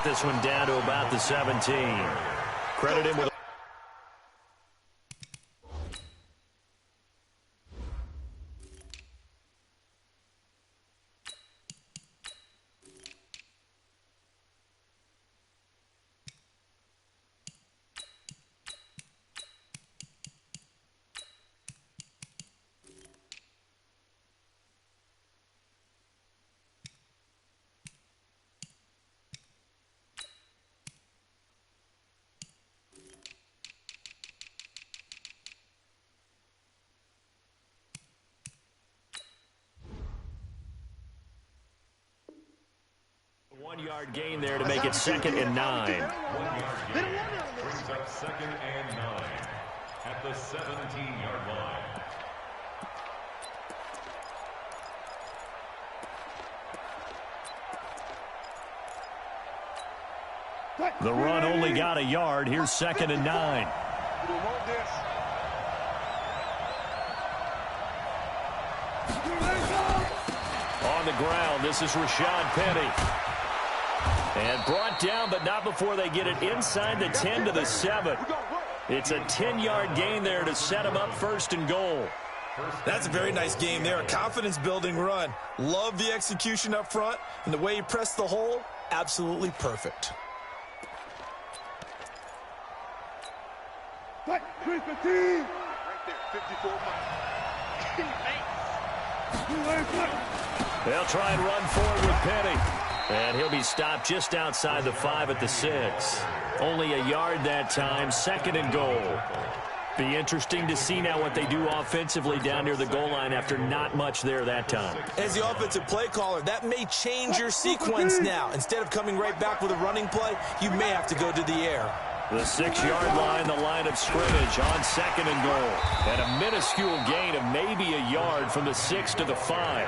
This one down to about the 17. Credit him with a 1-yard gain there to make it 2nd and 9. 1 yard gain brings up 2nd and 9 at the 17-yard line. The run only got a yard. Here's 2nd and 9. On the ground, this is Rashad Penny. And brought down, but not before they get it inside the 10 to the 7. It's a 10-yard gain there to set them up 1st and goal. That's a very nice game there. A confidence-building run. Love the execution up front, and the way he pressed the hole, absolutely perfect. Right there, 54 They'll try and run forward with Penny. And he'll be stopped just outside the 5 at the 6. Only a yard that time, 2nd and goal. Be interesting to see now what they do offensively down near the goal line after not much there that time. As the offensive play caller, that may change your sequence now. Instead of coming right back with a running play, you may have to go to the air. The 6-yard line, the line of scrimmage on 2nd and goal. And a minuscule gain of maybe a yard from the 6 to the 5.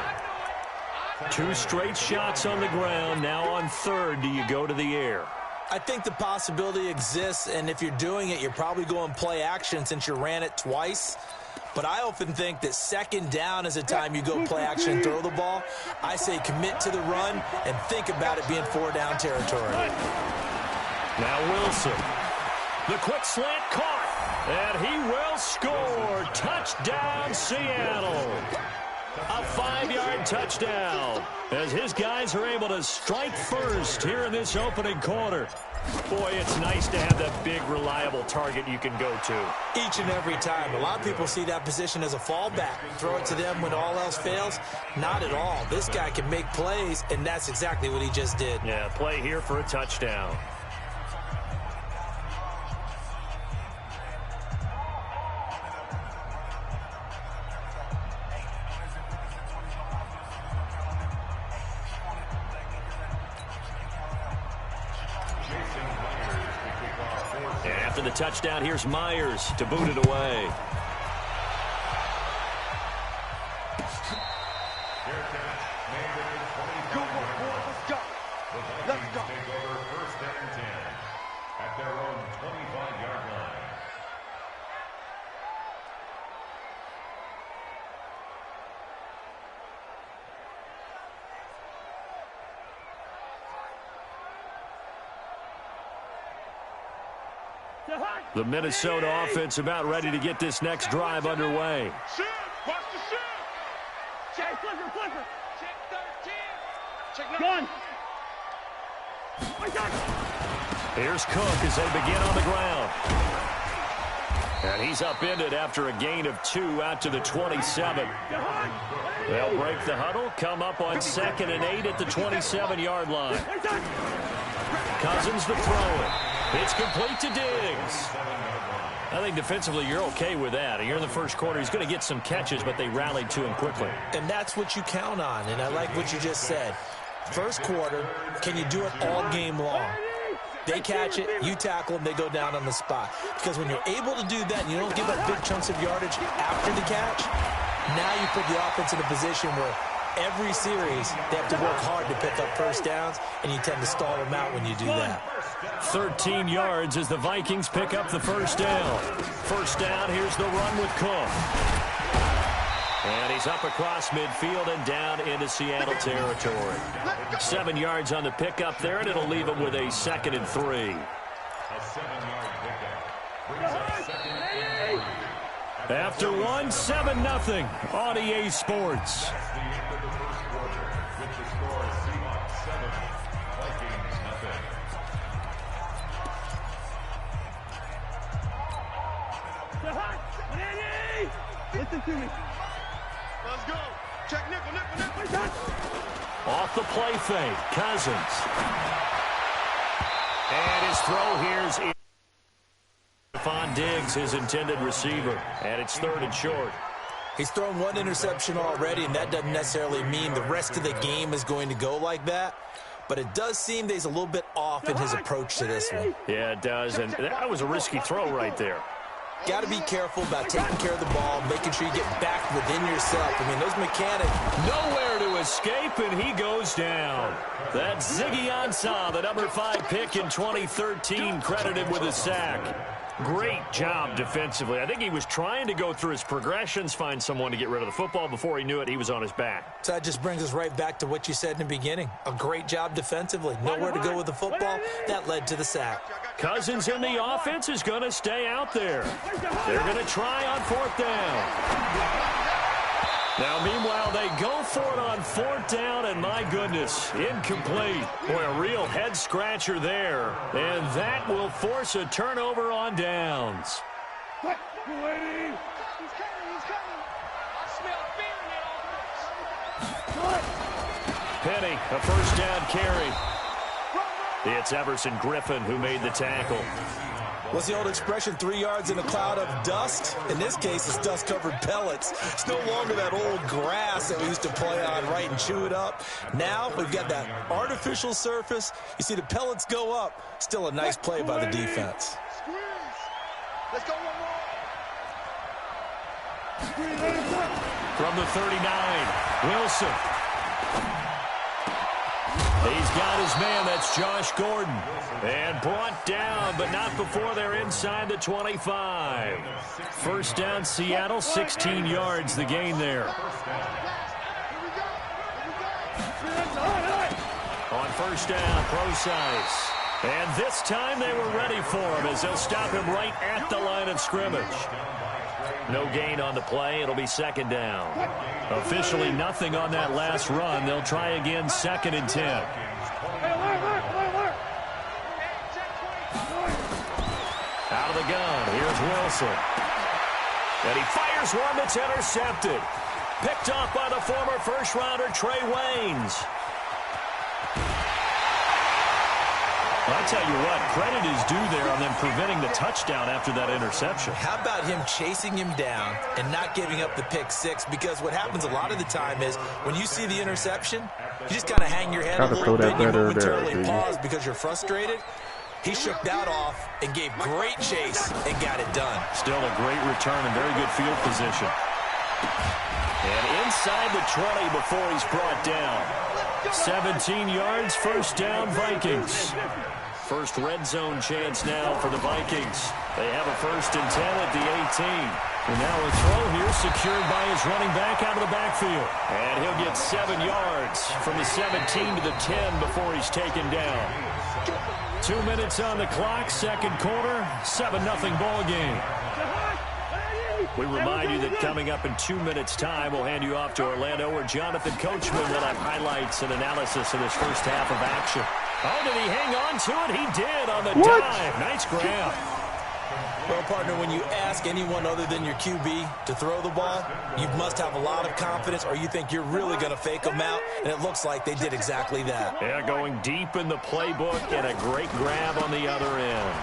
2 straight shots on the ground. Now on 3rd, do you go to the air? I think the possibility exists, and if you're doing it, you're probably going play action since you ran it twice. But I often think that 2nd down is a time you go play action and throw the ball. I say commit to the run and think about it being 4-down territory. Now Wilson. The quick slant caught, and he will score. Touchdown, Seattle. A 5-yard touchdown as his guys are able to strike first here in this opening quarter. Boy, it's nice to have that big, reliable target you can go to. Each and every time. A lot of people see that position as a fallback. Throw it to them when all else fails. Not at all. This guy can make plays, and that's exactly what he just did. Yeah, play here for a touchdown. After the touchdown, here's Myers to boot it away. Let's go. Take over 1st and 10 at their own 25-yard line. The Minnesota offense about ready to get this next drive underway. Shoot! Watch the shoot! Check flipper! Check 13! Check 9! Here's Cook as they begin on the ground. And he's upended after a gain of 2 out to the 27. They'll break the huddle, come up on 2nd and 8 at the 27-yard line. Cousins to throw it. It's complete to Diggs. I think defensively you're okay with that. Here in the first quarter, he's going to get some catches, but they rallied to him quickly. And that's what you count on, and I like what you just said. First quarter, can you do it all game long? They catch it, you tackle them, they go down on the spot. Because when you're able to do that and you don't give up big chunks of yardage after the catch, now you put the offense in a position where every series they have to work hard to pick up first downs, and you tend to stall them out when you do that. 13 yards as the Vikings pick up the first down. First down, here's the run with Cook. And he's up across midfield and down into Seattle territory. 7 yards on the pickup there, and it'll leave him with a 2nd and 3. A 7-yard pickup brings up 2nd and 3. After 1, 7-0 on EA Sports. That's the end of the first quarter, with the score Seahawks 7, Vikings nothing. Listen to me. Let's go. Check nickel. Off the play fake, Cousins. And his throw here's in. Stephon Diggs, his intended receiver. And it's 3rd and short. He's thrown 1 interception already, and that doesn't necessarily mean the rest of the game is going to go like that. But it does seem that he's a little bit off in his approach to this one. Yeah, it does. And that was a risky throw right there. Got to be careful about taking care of the ball, making sure you get back within yourself. I mean, those mechanics. Nowhere to escape, and he goes down. That's Ziggy Ansah, the number 5 pick in 2013, credited with a sack. Great job defensively. I think he was trying to go through his progressions, find someone to get rid of the football. Before he knew it, he was on his back. So that just brings us right back to what you said in the beginning. A great job defensively. Nowhere to go with the football. That led to the sack. Cousins in the offense is going to stay out there. They're going to try on 4th down. Now, meanwhile, they go for it on 4th down, and my goodness, incomplete. Boy, a real head-scratcher there. And that will force a turnover on downs. He's coming. I smell fear in Penny, a 1st down carry. It's Everson Griffin who made the tackle. What's the old expression, 3 yards in a cloud of dust? In this case, it's dust-covered pellets. It's no longer that old grass that we used to play on, right, and chew it up. Now we've got that artificial surface. You see the pellets go up. Still a nice play by the defense. Let's go one more. From the 39, Wilson. He's got his man, that's Josh Gordon. And brought down, but not before they're inside the 25. 1st down, Seattle, 16 yards the gain there. On 1st down, Procise. And this time they were ready for him as they'll stop him right at the line of scrimmage. No gain on the play. It'll be 2nd down. Officially nothing on that last run. They'll try again, 2nd and 10. Out of the gun, here's Wilson. And he fires one that's intercepted. Picked off by the former first-rounder Trey Waynes. I'll tell you what, credit is due there on them preventing the touchdown after that interception. How about him chasing him down and not giving up the pick 6? Because what happens a lot of the time is when you see the interception, you just kind of hang your head a little bit and you momentarily pause because you're frustrated. He shook that off and gave great chase and got it done. Still a great return and very good field position. And inside the 20 before he's brought down. 17 yards, 1st down, Vikings. First red zone chance now for the Vikings. They have a 1st and 10 at the 18. And now a throw here secured by his running back out of the backfield. And he'll get 7 yards from the 17 to the 10 before he's taken down. 2 minutes on the clock, 2nd quarter, 7-0 ball game. We remind you that coming up in 2 minutes' time, we'll hand you off to Orlando, where Jonathan Coachman will have highlights and analysis of this first half of action. Oh, did he hang on to it? He did on the dive. Nice grab. Well, partner, when you ask anyone other than your QB to throw the ball, you must have a lot of confidence, or you think you're really going to fake them out, and it looks like they did exactly that. Yeah, going deep in the playbook and a great grab on the other end.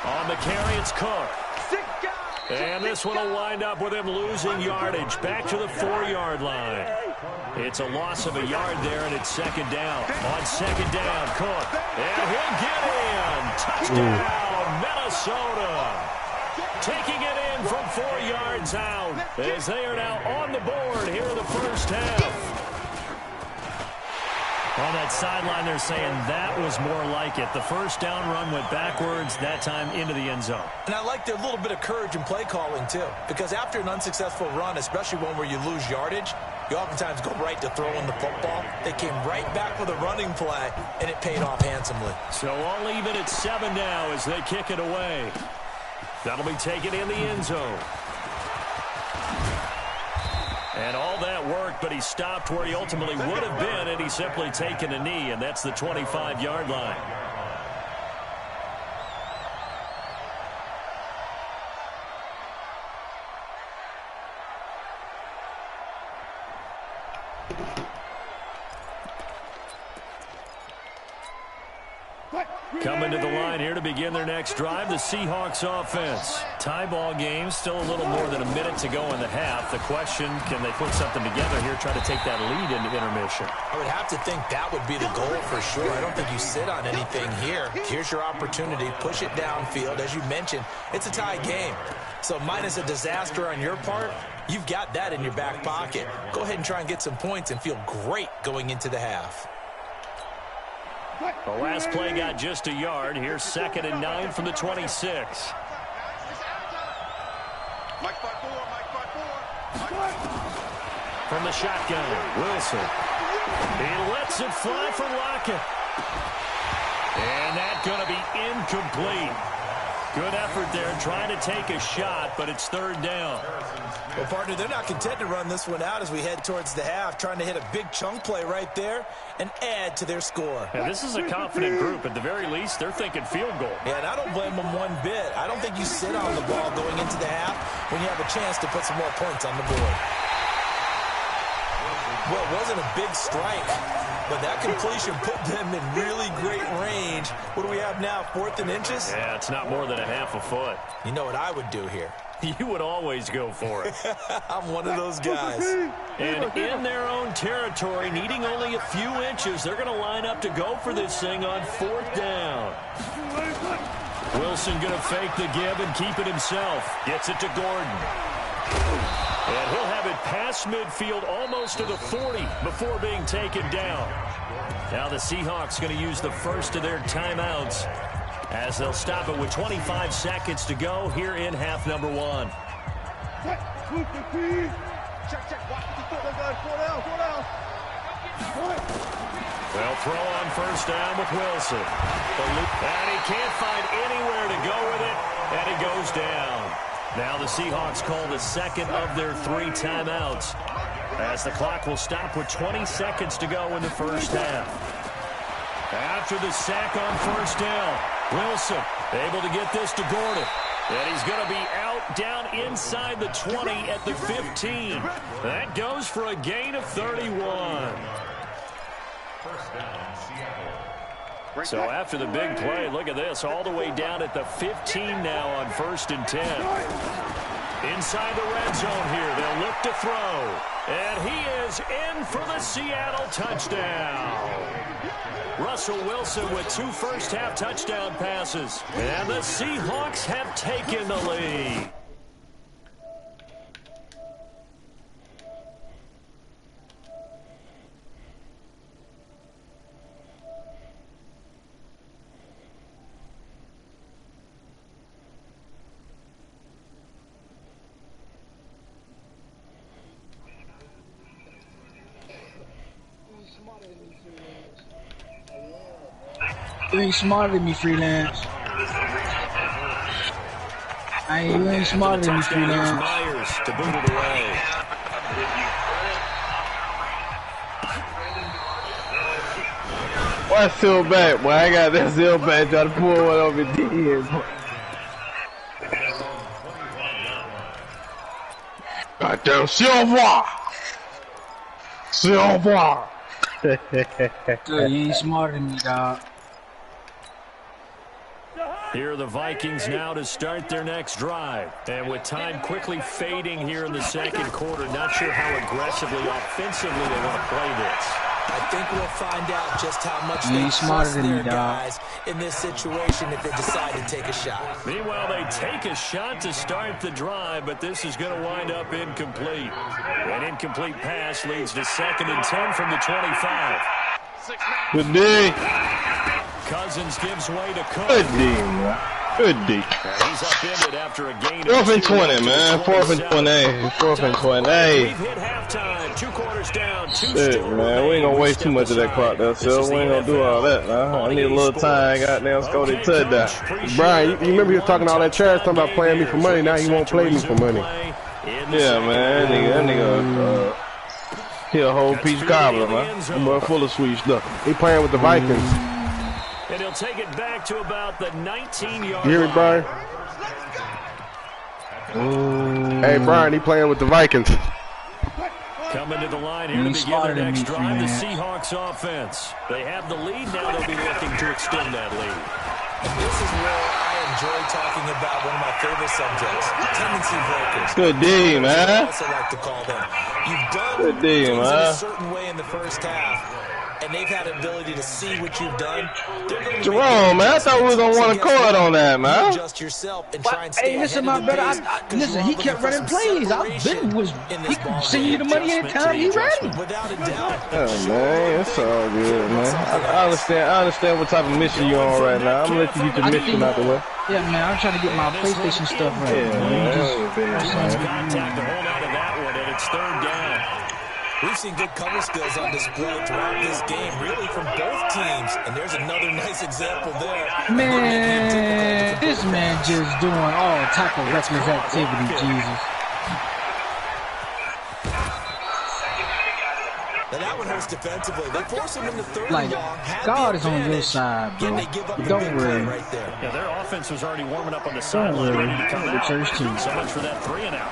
On the carry, it's Cook. And this one will wind up with him losing yardage back to the 4-yard line. It's a loss of a yard there, and it's 2nd down. On 2nd down, Cook. And he'll get in. Touchdown, Minnesota. Taking it in from 4 yards out as they are now on the board here in the first half. On that sideline, they're saying that was more like it. The first down run went backwards, that time into the end zone. And I like their little bit of courage in play calling, too. Because after an unsuccessful run, especially one where you lose yardage, you oftentimes go right to throwing the football. They came right back with a running play, and it paid off handsomely. So all even at 7 now as they kick it away. That'll be taken in the end zone. And all that worked, but he stopped where he ultimately would have been, and he's simply taken a knee, and that's the 25-yard line. Coming to the line here to begin their next drive, the Seahawks offense. Tie ball game, still a little more than a minute to go in the half. The question, can they put something together here, try to take that lead into intermission? I would have to think that would be the goal for sure. I don't think you sit on anything here. Here's your opportunity. Push it downfield. As you mentioned, it's a tie game. So minus a disaster on your part, you've got that in your back pocket. Go ahead and try and get some points and feel great going into the half. The last play got just a yard. Here's 2nd and 9 from the 26. From the shotgun, Wilson. He lets it fly for Lockett. And that's going to be incomplete. Good effort there trying to take a shot, but it's 3rd down. Well, partner, they're not content to run this one out as we head towards the half, trying to hit a big chunk play right there and add to their score. Yeah, this is a confident group. At the very least, they're thinking field goal. Yeah, and I don't blame them one bit. I don't think you sit on the ball going into the half when you have a chance to put some more points on the board. Well, it wasn't a big strike, but that completion put them in really great range. What do we have now, 4th and inches? Yeah, it's not more than a half a foot. You know what I would do here? You would always go for it. I'm one of those guys. And in their own territory, needing only a few inches, they're going to line up to go for this thing on 4th down. Wilson going to fake the give and keep it himself. Gets it to Gordon. And he'll have it past midfield almost to the 40 before being taken down. Now the Seahawks going to use the first of their timeouts as they'll stop it with 25 seconds to go here in half number 1. They'll throw on 1st down with Wilson. And he can't find anywhere to go with it, and he goes down. Now the Seahawks call the 2nd of their 3 timeouts as the clock will stop with 20 seconds to go in the first half. After the sack on 1st down, Wilson able to get this to Gordon. And he's going to be out down inside the 20 at the 15. That goes for a gain of 31. So after the big play, look at this, all the way down at the 15 now on 1st and 10. Inside the red zone here, they'll look to throw. And he is in for the Seattle touchdown. Russell Wilson with 2 first-half touchdown passes. And the Seahawks have taken the lead. You ain't smarter than me, Freelance. You ain't smarter than me, Freelance. Myers to boot it away. Why still back, boy? I got that still back trying to pull one over Diaz. Goddamn, Silva! Silva! You ain't smarter than me, dog. Here are the Vikings now to start their next drive. And with time quickly fading here in the 2nd quarter, not sure how aggressively, offensively they want to play this. I think we'll find out just how much they trust their guys in this situation if they decide to take a shot. Meanwhile, they take a shot to start the drive, but this is going to wind up incomplete. An incomplete pass leads to 2nd and 10 from the 25. Good D. Cousins gives way to Cook. Good D, man. Good D. He's upended after a gain. 4th and 20, man. 4th and 20. 4th and 20. We've hit halftime. 2 quarters down. 2 Shit, man. We ain't gonna waste too much of that clock there, so we ain't gonna do all that, man. I need a little time. Goddamn, score the touchdown. Brian, you remember you were talking all that trash, talking about playing me for money. Now he won't play me for money. Yeah, man. That nigga he a whole peach cobbler, man. That boy full of sweet stuff. He playing with the Vikings. And he'll take it back to about the 19-yard line. You hear me, Brian? Hey, Brian, he playing with the Vikings. Coming to the line here to begin their next drive, the Seahawks offense. They have the lead. Now they'll be looking to extend that lead. And this is where I enjoy talking about one of my favorite subjects, tendency breakers. Good D, man. I also like to call them. You've done Good D, things in man. a certain way in the first half, and they've had an ability to see what you've done. Jerome, man, I thought we was gonna want to call it on that, man. Adjust yourself and try and stay Hey, listen, my brother. Listen, he kept running plays. He can send you the money anytime he ready. Without a doubt. Oh, man, it's all good, man. I understand what type of mission you on right now. I'm gonna let you get your mission out the way. Yeah, man, I'm trying to get my PlayStation stuff right. Yeah, man. Contact to hold on to that one, and it's 3rd down. We've seen good cover skills on display throughout this game, really from both teams. And there's another nice example there. Man, this man just doing all type of reckless activity, Jesus. Now that one hurts defensively. They force him into 3rd Like, long. God is on your side, bro. Don't worry. Right there. Yeah, their offense was already warming up on the sideline, ready to come out. Church team. So much for that 3 and out.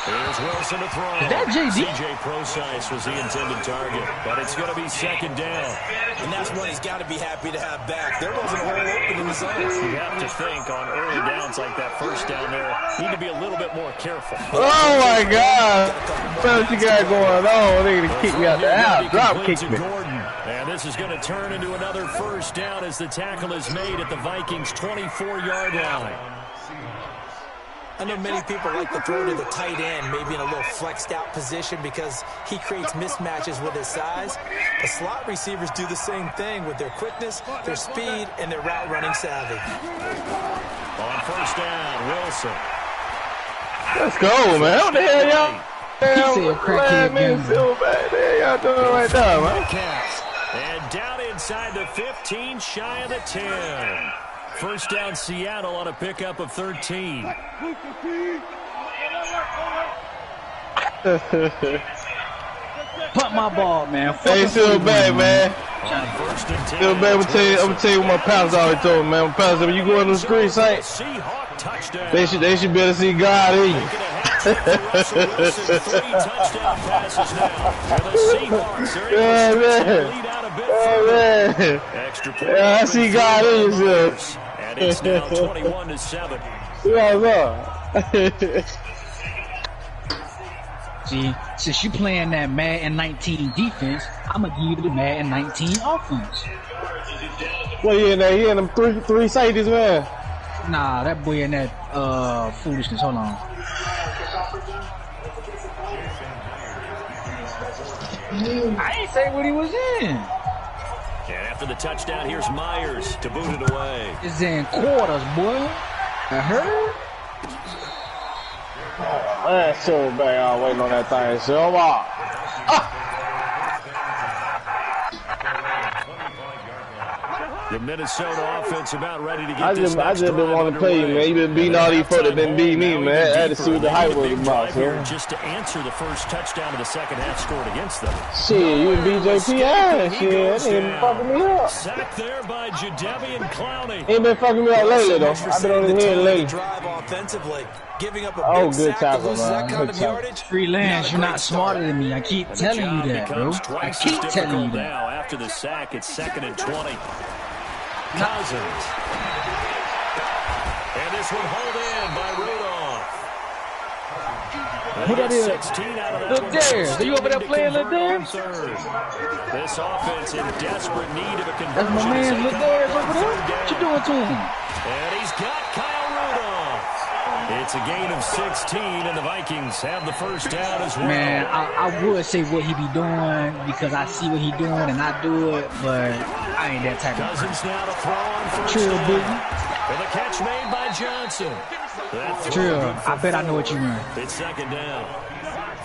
Here's Wilson to throw. Is that JD? CJ Procise was the intended target, but it's going to be 2nd down. And that's one he's got to be happy to have back. There wasn't a hole open in the zone. You have to think on early downs like that 1st down there, need to be a little bit more careful. Oh my God! What you got going on? They're gonna kick me out the house. Drop kick me. And this is going to turn into another 1st down as the tackle is made at the Vikings' 24-yard line. I know many people like to throw to the tight end, maybe in a little flexed out position because he creates mismatches with his size. The slot receivers do the same thing with their quickness, their speed, and their route running savvy. On 1st down, Wilson. Let's go, man. What the hell, y'all? He said crackhead game. So bad. What the hell y'all doing right now, man? And down inside the 15, shy of the 10. 1st down, Seattle on a pickup of 13. Punt my ball, man. Hey, still bad, man. Still bad. I'm gonna tell you what my pals already told me, man. My pals, when you go on the streets, right? They should be able to see God in you. Yeah, man. Yeah, I see God in you, sir. And it's now 21-7. Yeah, See, since you playing that Madden 19 defense, I'm gonna give you the Madden 19 offense. What you in there? You in them three safeties, man? Nah, that boy in that foolishness. Hold on. I ain't say what he was in. And after the touchdown, here's Myers to boot it away. It's in quarters, boy. I heard. That's so bad. I'm waiting on that thing. So The Minnesota offense about ready to get I just didn't want to play you, man. You been beating all these folks that didn't beat me, man. I had to see what the hype was about, man. Just to answer the first touchdown of the second half scored against them. Shit, you and BJP ass, shit. That ain't fucking me up. Sacked there by Jadeveon Clowney. Ain't been fucking me up lately, though. I've been on his head lately. Drive offensively, giving up a big good sack tackle, to lose that man. kind Good of tackle. yardage. Freelance, you're not smarter than me. I keep telling you that, bro. I keep telling you that. Now after the sack, it's 2nd and 20. Cousins. And this one hauled in by Rudolph. Who that is? 16 out of that Look one. there. Are you over there playing, look there? This offense in desperate need of a conversion. That's my man, look there, over there. What you doing to him? And he's got Kyle Rudolph. It's a gain of 16, and the Vikings have the first down as well. Man, I would say what he be doing because I see what he doing and I do it, but I ain't that type of person. Cousins now to throw on first Trill, down. booty. And the catch made by Johnson. Trill, I bet I know what you run. It's second down.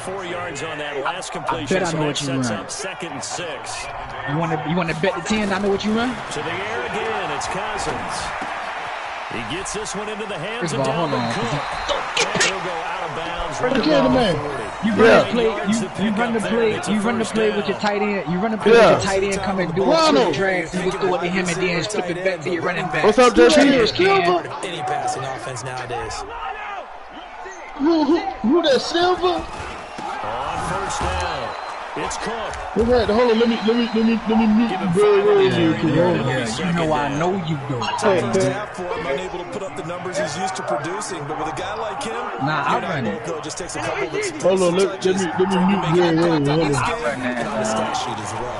4 yards on that last completion. I bet I know what you sets run. up 2nd and 6. You want to bet the 10? I know what you run. To the air again. It's Cousins. He gets this one into the hands First of of all, hold Dalvin on. Cook. And he'll go out of bounds. Right RhinoDaCandyMan. You run the play with your tight end. You run the play with your tight end, come and do a quick drag, and you throw it to him, and then flip it back to your running back. What's up, JP? Any passing offense nowadays. Who that Silver? On first down. It's Cook. Hold on, let me mute Yeah, you know I know you do. Unable to put up the numbers he's used to producing, but with a guy like him, Nah, I run it. it just takes a couple of Hold on, let me mute stat sheet as well.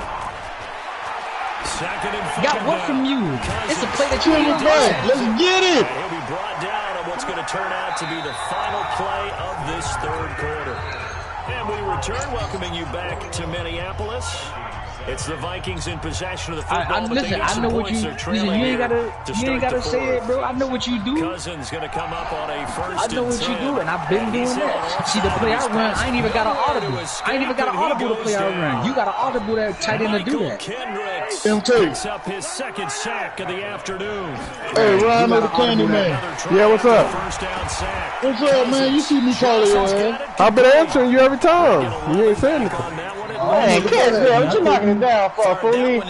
Second and Got what from you? It's a play that you ain't run. Let's get it. He'll be brought down on what's going to turn out to be the final play of this third quarter. And we return, welcoming you back to Minneapolis. It's the Vikings in possession of the football. Listen, I know what you. Listen, you ain't gotta say it, bro. I know what you do. Cousins going to come up on a first. I know what you do, and I've been doing that. See, the play I run, I ain't even got an audible. I ain't even got an audible to play I run. You got an audible that tight end to do that. Picks up his second sack of the afternoon. Hey, RhinoDaCandyMan. Yeah, what's up? First down sack. What's up, man? You see me calling your ass. I've been answering you every time. You ain't saying anything. Man, what you knocking it down for, fool? Hey,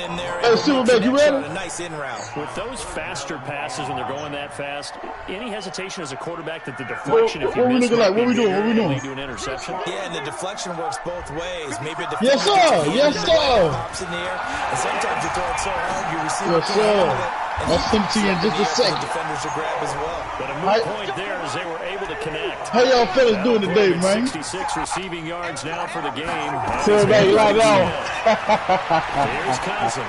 Silverback, you ready? With those faster passes when they're going that fast, any hesitation as a quarterback that the deflection, if you what we miss, looking like? What we doing? lead to an interception? Yeah, and the deflection works both ways. Maybe a Yes, sir. Yes, sir. pops in the air, and sometimes you throw it so hard you receive Yes, sir. I'll send it to you in just a second. defenders to grab as well. But a moot point there as they were able to connect. How y'all fellas doing today, man? 66 receiving yards now for the game. Silverback, like on. Here's Cousins.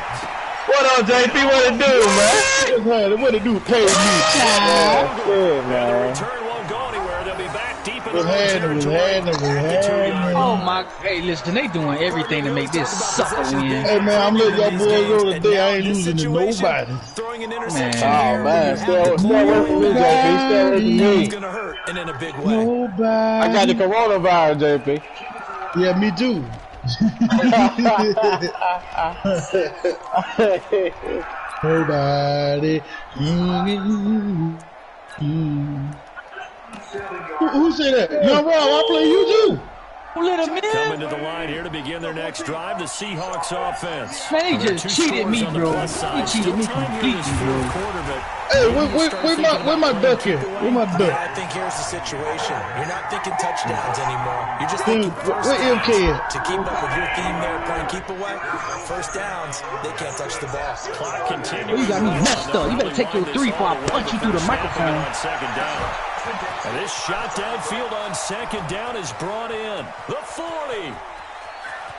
What up, JP? What it do, man? What it do? Pay me. Good, The man. return won't go anywhere. They'll be back deep in the We're handling. Oh my! Hey, listen, they doing everything to make this sucker win. Hey, man, I'm letting y'all boys know today I ain't losing to nobody. Throwing an Man. interception. Oh, man. Still working with me, JP. Still working with It's me. going to hurt, and in a big way. Nobody. I got the coronavirus, JP. Yeah, me too. Nobody. Who said that? Young Rob, I play you too. Let him in. Coming to the line here to begin their next drive, the Seahawks offense. Man, he just cheated me, bro. He cheated me completely, bro. Hey, where my duck here? Where my duck? I think here's the situation. You're not thinking touchdowns anymore. You're just Where thinking first MK downs. at? To keep up with your theme there, playing keep away. First downs, they can't touch the ball. Clock Oh, continues. you got me messed up. You better take your 3 before I punch you through the microphone. On second down. And this shot downfield on second down is brought in. The 40.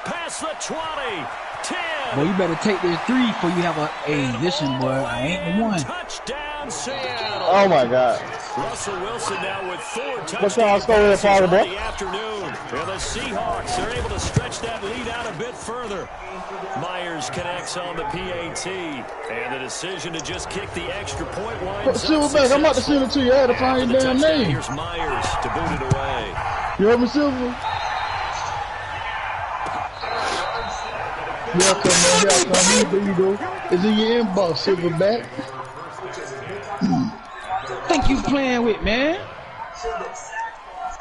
Past the 20. 10. Boy, you better take this 3 before you have a. Hey, listen, boy, I ain't the one. Touchdown, Seattle. Oh, my God. Russell Wilson now with 4 touchdowns. What's y'all score there, Father, bro? in the afternoon. And the Seahawks are able to stretch that lead out a bit further. Myers connects on the PAT. And the decision to just kick the extra point winds up Silverback, I'm about to send it to you. I had to find your damn name. Here's Myers to boot it away. You heard me, Silver? Welcome, man. There you go. It's in your inbox, Silverback. Think you playing with, man?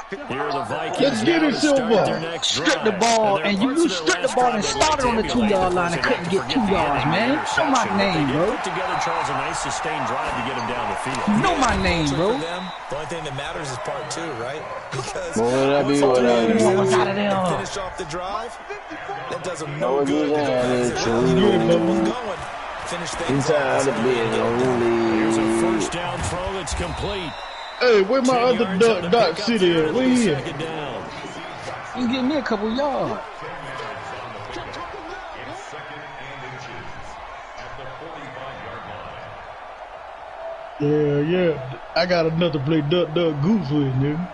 Here are the Vikings. Let's get it, now to start Silver. their next Strip the drive. ball, And and they're you parts of their stripped the last ball drive and that started on the really 2-yard line and tabulated couldn't get 2 the yards, man. Know my interception. name, They did bro. put together, Charles, a nice sustained drive to get him down the field. Know my name, bro. For them, the only thing that matters is part 2, right? Because What would that be? What that be? What's out of there? finish off the drive, that does them Know no what good. you saying? Because It's they really true. keep them going. Finish things Inside the business Here's a only. first down throw that's complete. Hey, where my 10 other yards on the Doc pickup City there at? to Where the he at? second down. You give me a couple yards. Yeah. I got enough to play duck goose with, nigga.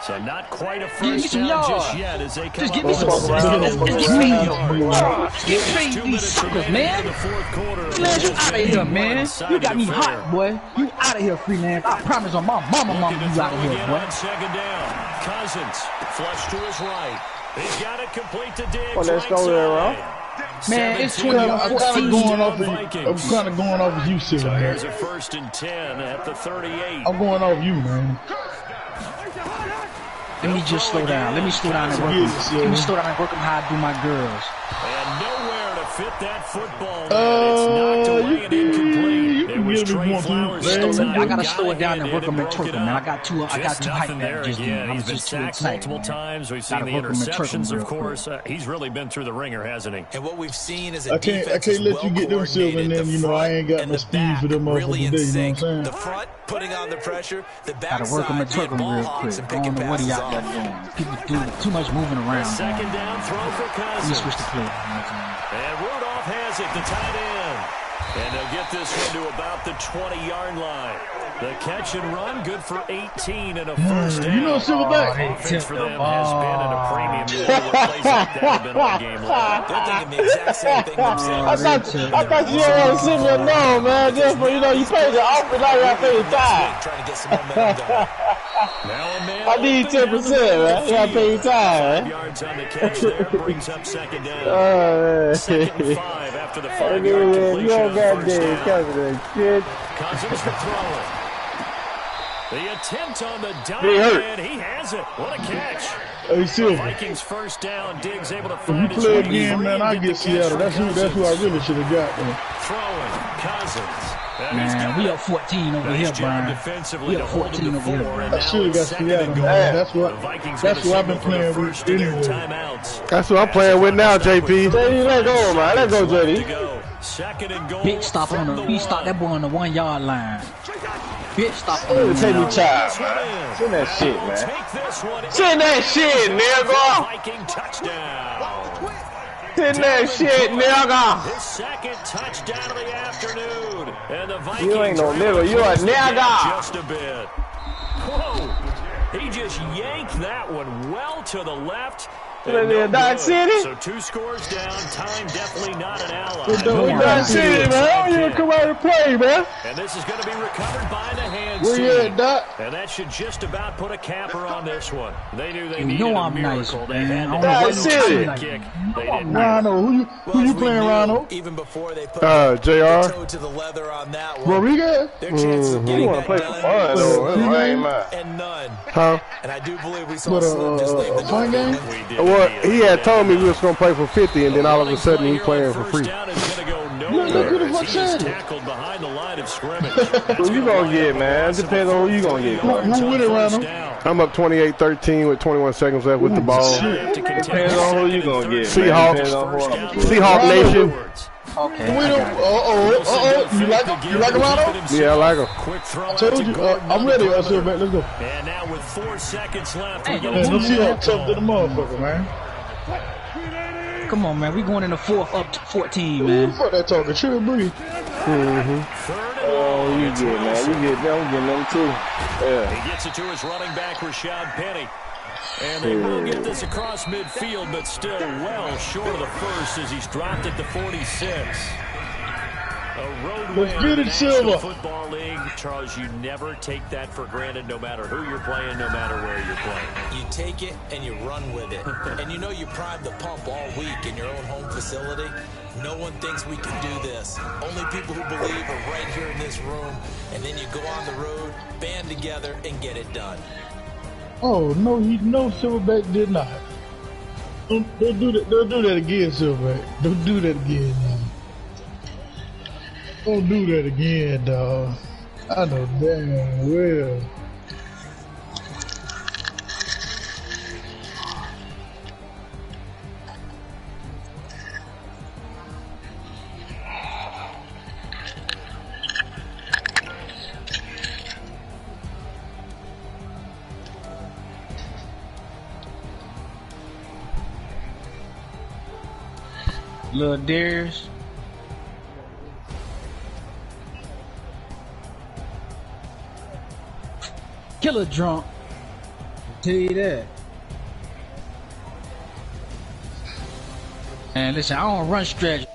So not quite a first down just yet as they come just give up me some Get these suckers, man. Freelance, you out of here, man. You got me hot, boy. You out of here, Freelance. I promise on my mama, you out of here, boy. Second down. Cousins flush to his right. He's got it complete to Diggs. Well, let's go there, bro. Man, it's 20 I'm kind of going off of you, Silver. So here's a 1st and 10 at the 38. I'm going off you, man. Let me just slow down. Let me slow down and work them. Let me slow down and work them how I do my girls. And nowhere to fit that football. It's knocked away and incomplete. It was Trey Flowers. I gotta slow it down and work them and twerk them, man. I got too hype there. He's been sacked multiple times. We've seen the interceptions, of course. He's really been through the ringer, hasn't he? And what we've seen is a I can't let you get them, Silver, and then I ain't got no speed for them really motherfuckers today. You know what I'm saying? The front putting on the pressure, the gotta work them and twerk them real quick. I don't know what he out there doing. People do too much moving around. Second down throw for Cousins. Let me switch the play. And Rudolph has it, the tight end. And they'll get this one to about the 20-yard line. The catch and run, good for 18 and a first down. You know, Silverback. Offense for them has been at a premium. Plays like that have been all game long. They're thinking the exact same thing themselves. I thought you didn't want to send me a no, man. Just for, you paid the offer, now you got to pay the time. Trying to get some momentum going. I need 10%, man. You got to pay your time, 5 yards on the catch there, brings up second down. Second and 5 after the 5-yard completion. You don't got Cousins, kid. Cousins to throw it. The attempt on the dive, and he has it. What a catch. Hey, Silver. Vikings first down. Diggs able to If find you his play way again, free man, I and get the Seattle. That's who I really should have got, man. Throwing. Cousins. Man, we up 14 over here, Brian. We up 14 over here. I should have got Seattle, man. That's what I've been playing with anyway. That's what I'm playing with now, JP. JD, let go, man. Let go, JD. Second and goal. Big stop on the. He stopped that boy on the 1 yard line. Big stop on the. Take me, child, man. Send that shit, man. Send that shit, nigga. Viking touchdown. Send that shit, nigga. His second touchdown of the afternoon. And the Vikings. You ain't no nigga. You a nigga. Just a bit. Whoa. He just yanked that one well to the left. Dodge City? So 2 scores down. Time definitely not an ally. We Dodge City, man. You come out and play, man. And this is going to be recovered by the hands. Where you at, Doc? And that should just about put a capper on this one. They knew they You needed know a I'm miracle. nice, They man. had Dodge City. kick. They didn't. Rhino, who you playing, Even before they put JR. the toe to the leather on that one, Rodriguez? their chances of You getting want to that play for done fun, though. I ain't mad. and none. Huh? And I do believe we saw Slim just leave the door fun game? open. Well, he had told me we was going to play for 50, and then all of a sudden he playing for free. Look who the fuck said it. Tackled behind the line of scrimmage. Who you going to get, man? Depends on who you going to get. Who win it, Rhino? I'm up 28-13 with 21 seconds left with the ball. Depends on who you going to get. Seahawks Seahawk Nation. Okay. You like Rhino? Yeah, I like him. Quick throw. I told you, I'm ready. Let's go. And now with 4 seconds left, we Man, don't see how tough to the motherfucker, man. Come on, man. We going in the fourth up to 14, man. Fuck that talking. Chill and breathe. Oh, you get, man. You get them. Get them, too. Yeah. He gets it to his running back, Rashad Penny. And they will get this across midfield, but still well short of the first as he's dropped it to 46. A road win in the National Football League. Charles, you never take that for granted, no matter who you're playing, no matter where you're playing. You take it and you run with it. And you know you primed the pump all week in your own home facility. No one thinks we can do this. Only people who believe are right here in this room. And then you go on the road, band together, and get it done. Oh, no, Silverback did not. Don't do that. Don't do that again, Silverback. Don't do that again, man. Don't do that again, dog. I know damn well. Lil Darius. killer drunk. I'll tell you that. And listen, I don't run stretch.